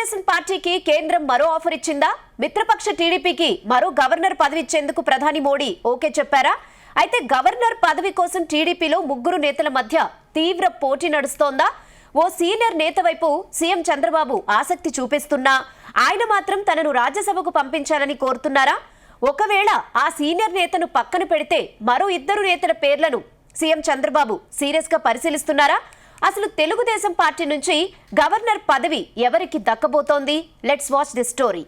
తెలుగుదేశం పార్టీకి కేంద్రం మరో ఆఫర్ ఇచ్చిందా? మిత్రపక్ష టీడీపీకి మరో గవర్నర్ పదవి ఇచ్చేందుకు ప్రధాని మోడీ ఓకే చెప్పారా? అయితే గవర్నర్ పదవి కోసం టీడీపీలో ముగ్గురు నేతల మధ్య తీవ్ర పోటీ నడుస్తోందా? ఓ సీనియర్ నేత వైపు సీఎం చంద్రబాబు ఆసక్తి చూపిస్తున్నా ఆయన మాత్రం తనను రాజ్యసభకు పంపించాలని కోరుతున్నారా? ఒకవేళ ఆ సీనియర్ నేతను పక్కన పెడితే మరో ఇద్దరు నేతల పేర్లను సీఎం చంద్రబాబు సీరియస్ గా పరిశీలిస్తున్నారా? అసలు తెలుగుదేశం పార్టీ నుంచి గవర్నర్ పదవి ఎవరికి దక్కబోతోంది? Let's watch this story.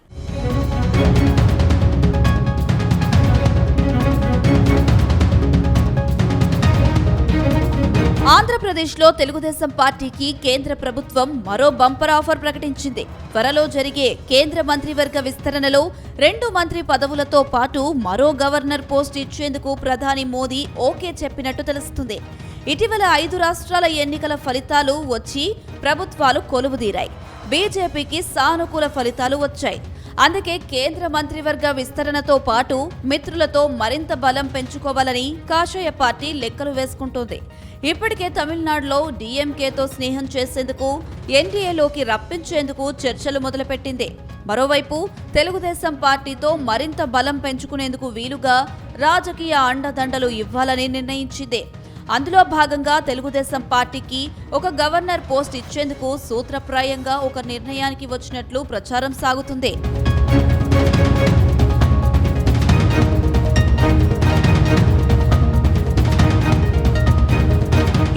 ఆంధ్రప్రదేశ్లో తెలుగుదేశం పార్టీకి కేంద్ర ప్రభుత్వం మరో బంపర్ ఆఫర్ ప్రకటించింది. త్వరలో జరిగే కేంద్ర మంత్రివర్గ విస్తరణలో 2 మంత్రి పదవులతో పాటు మరో గవర్నర్ పోస్ట్ ఇచ్చేందుకు ప్రధాని మోదీ ఓకే చెప్పినట్టు తెలుస్తుంది. ఇటీవల 5 రాష్ట్రాల ఎన్నికల ఫలితాలు వచ్చి ప్రభుత్వాలు కొలువుదీరాయి. బీజేపీకి సానుకూల ఫలితాలు వచ్చాయి. అందుకే కేంద్ర మంత్రివర్గ విస్తరణతో పాటు మిత్రులతో మరింత బలం పెంచుకోవాలని కాషాయ పార్టీ లెక్కలు వేసుకుంటోంది. ఇప్పటికే తమిళనాడులో డీఎంకేతో స్నేహం చేసేందుకు ఎన్డీఏలోకి రప్పించేందుకు చర్చలు మొదలుపెట్టింది. మరోవైపు తెలుగుదేశం పార్టీతో మరింత బలం పెంచుకునేందుకు వీలుగా రాజకీయ అండదండలు ఇవ్వాలని నిర్ణయించింది. అందులో భాగంగా తెలుగుదేశం పార్టీకి ఒక గవర్నర్ పోస్ట్ ఇచ్చేందుకు సూత్రప్రాయంగా ఒక నిర్ణయానికి వచ్చినట్లు ప్రచారం సాగుతుంది.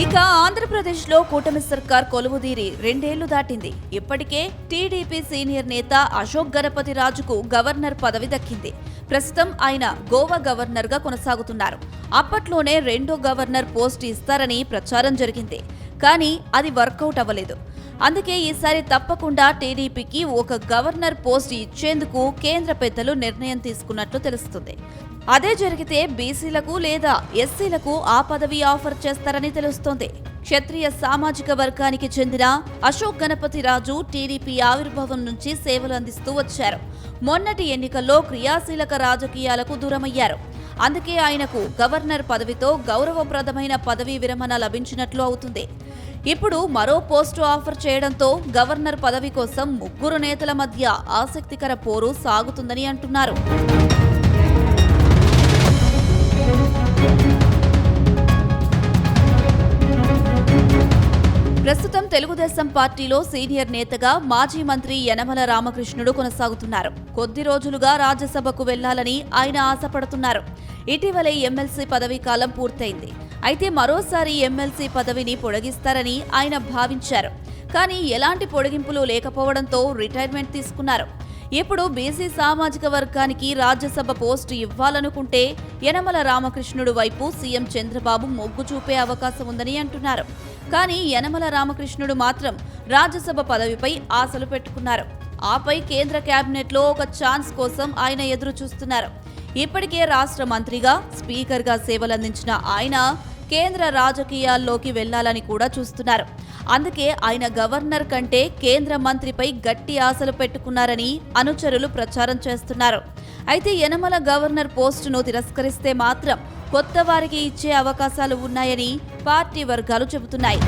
ఇక ఆంధ్రప్రదేశ్లో కూటమి సర్కార్ కొలువుదీరి 2 ఏళ్లు దాటింది. ఇప్పటికే టీడీపీ సీనియర్ నేత అశోక్ గణపతి రాజుకు గవర్నర్ పదవి దక్కింది. ప్రస్తుతం ఆయన గోవా గవర్నర్ గా కొనసాగుతున్నారు. అప్పట్లోనే 2వ గవర్నర్ పోస్ట్ ఇస్తారని ప్రచారం జరిగింది. కానీ అది వర్కౌట్ అవ్వలేదు. అందుకే ఈసారి తప్పకుండా టీడీపీకి ఒక గవర్నర్ పోస్ట్ ఇచ్చేందుకు కేంద్ర పెద్దలు నిర్ణయం తీసుకున్నట్లు తెలుస్తుంది. అదే జరిగితే బీసీలకు లేదా ఎస్సీలకు ఆ పదవి ఆఫర్ చేస్తారని తెలుస్తోంది. క్షత్రియ సామాజిక వర్గానికి చెందిన అశోక్ గణపతి రాజు టీడీపీ ఆవిర్భావం నుంచి సేవలు అందిస్తూ వచ్చారు. మొన్నటి ఎన్నికల్లో క్రియాశీలక రాజకీయాలకు దూరమయ్యారు. అందుకే ఆయనకు గవర్నర్ పదవితో గౌరవప్రదమైన పదవీ విరమణ లభించినట్లు అవుతుంది. ఇప్పుడు మరో పోస్టు ఆఫర్ చేయడంతో గవర్నర్ పదవి కోసం ముగ్గురు నేతల మధ్య ఆసక్తికర పోరు సాగుతుందని అంటున్నారు. ప్రస్తుతం తెలుగుదేశం పార్టీలో సీనియర్ నేతగా మాజీ మంత్రి యనమల రామకృష్ణుడు కొనసాగుతున్నారు. కొద్ది రోజులుగా రాజ్యసభకు వెళ్లాలని ఆయన ఆశపడుతున్నారు. ఇటీవలే ఎమ్మెల్సీ పదవీ కాలం పూర్తయింది. అయితే మరోసారి ఎమ్మెల్సీ పదవిని పొడిగిస్తారని ఆయన భావించారు. కానీ ఎలాంటి పొడిగింపులు లేకపోవడంతో రిటైర్మెంట్ తీసుకున్నారు. ఇప్పుడు బీసీ సామాజిక వర్గానికి రాజ్యసభ పోస్టు ఇవ్వాలనుకుంటే యనమల రామకృష్ణుడు వైపు సీఎం చంద్రబాబు మొగ్గు చూపే అవకాశం ఉందని అంటున్నారు. కానీ యనమల రామకృష్ణుడు మాత్రం రాజ్యసభ పదవిపై ఆశలు పెట్టుకున్నారు. ఆపై కేంద్ర కేబినెట్లో ఒక ఛాన్స్ కోసం ఆయన ఎదురు చూస్తున్నారు. ఇప్పటికే రాష్ట్ర మంత్రిగా, స్పీకర్గా సేవలందించిన ఆయన కేంద్ర రాజకీయాల్లోకి వెళ్లాలని కూడా చూస్తున్నారు. అందుకే ఆయన గవర్నర్ కంటే కేంద్ర మంత్రిపై గట్టి ఆశలు పెట్టుకున్నారని అనుచరులు ప్రచారం చేస్తున్నారు. అయితే యనమల గవర్నర్ పోస్టును తిరస్కరిస్తే మాత్రం కొత్త వారికి ఇచ్చే అవకాశాలు ఉన్నాయని పార్టీ వర్గాలు చెబుతున్నాయి.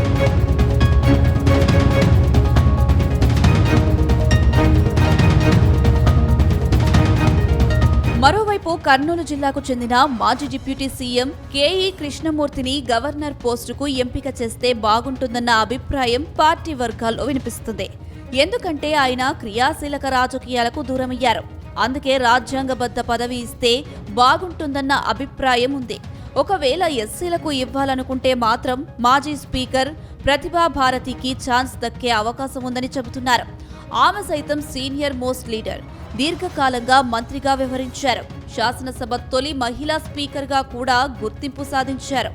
మరోవైపు కర్నూలు జిల్లాకు చెందిన మాజీ డిప్యూటీ సీఎం కేఈ కృష్ణమూర్తిని గవర్నర్ పోస్టుకు ఎంపిక చేస్తే బాగుంటుందన్న అభిప్రాయం పార్టీ వర్గాల్లో వినిపిస్తుంది. ఎందుకంటే ఆయన క్రియాశీలక రాజకీయాలకు దూరమయ్యారు. అందుకే రాజ్యాంగబద్ధ పదవి ఇస్తే బాగుంటుందన్న అభిప్రాయం ఉంది. ఒకవేళ ఎస్సీలకు ఇవ్వాలనుకుంటే మాత్రం మాజీ స్పీకర్ ప్రతిభా భారతికి ఛాన్స్ దక్కే అవకాశం ఉందని చెబుతున్నారు. ఆమె సైతం సీనియర్ మోస్ట్ లీడర్, దీర్ఘకాలంగా మంత్రిగా వ్యవహరించారు. శాసనసభ తొలి మహిళా స్పీకర్గా కూడా గుర్తింపు సాధించారు.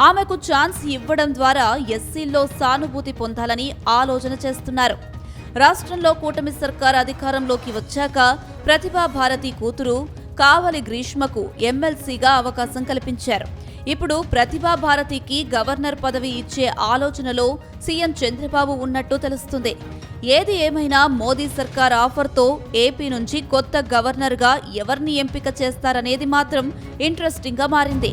ఆమెకు ఛాన్స్ ఇవ్వడం ద్వారా ఎస్సీల్లో సానుభూతి పొందాలని ఆలోచన చేస్తున్నారు. రాష్ట్రంలో కూటమి సర్కార్ అధికారంలోకి వచ్చాక ప్రతిభా భారతి కూతురు కావలి గ్రీష్మకు ఎమ్మెల్సీగా అవకాశం కల్పించారు. ఇప్పుడు ప్రతిభా భారతికి గవర్నర్ పదవి ఇచ్చే ఆలోచనలో సీఎం చంద్రబాబు ఉన్నట్టు తెలుస్తుంది. ఏది ఏమైనా మోదీ సర్కార్ ఆఫర్తో ఏపీ నుంచి కొత్త గవర్నర్గా ఎవరిని ఎంపిక చేస్తారనేది మాత్రం ఇంట్రెస్టింగ్గా మారింది.